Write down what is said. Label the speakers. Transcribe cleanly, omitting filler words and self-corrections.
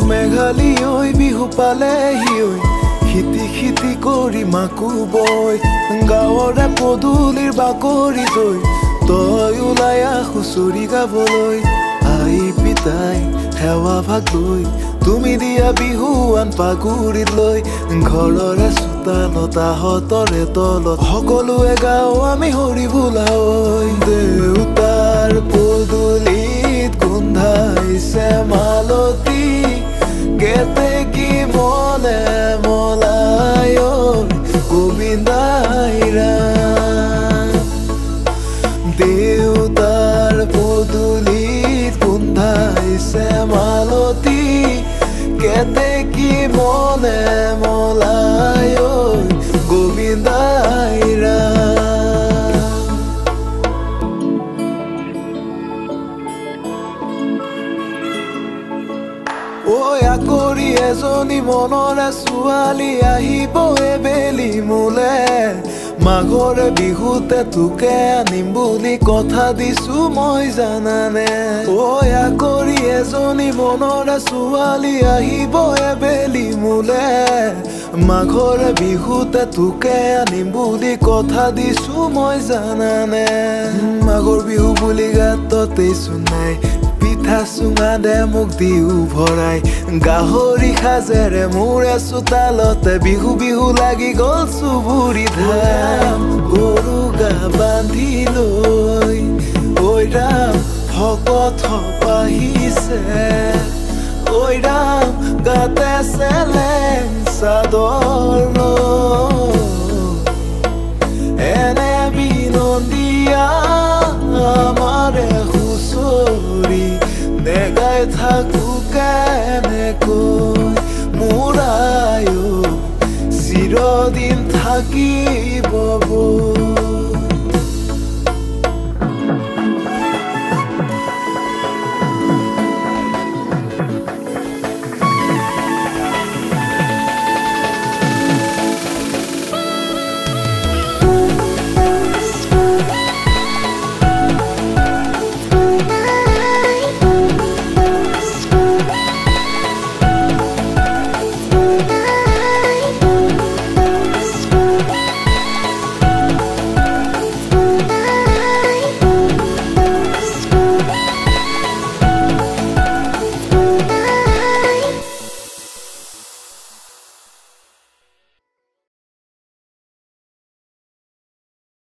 Speaker 1: মেঘালী ঐ বিহু পালেহি ঐ খিতি খিতি কৰি মাকো বৈ গাঁৱৰে পদূলিৰ বাকৰি তৈ তই ওলাই আহ হুঁচৰি গাবলৈ আই পিতাই সেৱা ভাগ লৈ তুমি দিয়া বিহুৱান পাগুৰিত লৈ ঘৰৰে চোতালত আহঁতৰে তলত সকলোৱে গাওঁ আমি হৰি বোলা ঐ দেউতাৰ পদূলিত গোন্ধাইছে মালতী কেতেকী মলে মলাই গোবিন্দাই ৰাম দেউতাৰ পদূলিত গোন্ধাইছে মালতী কেতেকী মলে মলাই গোবিন্দাই ৰাম ঐ আকৰি এজনী মনৰে ছোৱালী আহিব এবেলি মোলে মাঘৰে বিহুতে তোকে আনিম বুলি কথা দিছো মই জানানে ঐ আকৰি এজনী মনৰে ছোৱালী আহিব এবেলি মোলে মাঘৰে বিহুতে তোকে আনিম বুলি কথা দিছো মই জানানে মাঘৰ বিহু বুলি গাততেই চুনাই পিঠা চুঙা দে মোক দিও ভৰাই গাহৰি সাজেৰে মোৰে চোতালতে বিহু বিহু লাগি গল চুবুৰি ধাম গৰু গা বান্ধি লৈ ঐ ৰাম ভকত পাহিছে ঐ ৰাম গাতে চেলেং চাদৰ এনে বিনন্দীয়া আমাৰে হুঁচৰি নেগাই থাকো কেনেকৈ মোৰ আয়ো চিৰদিন থাকিব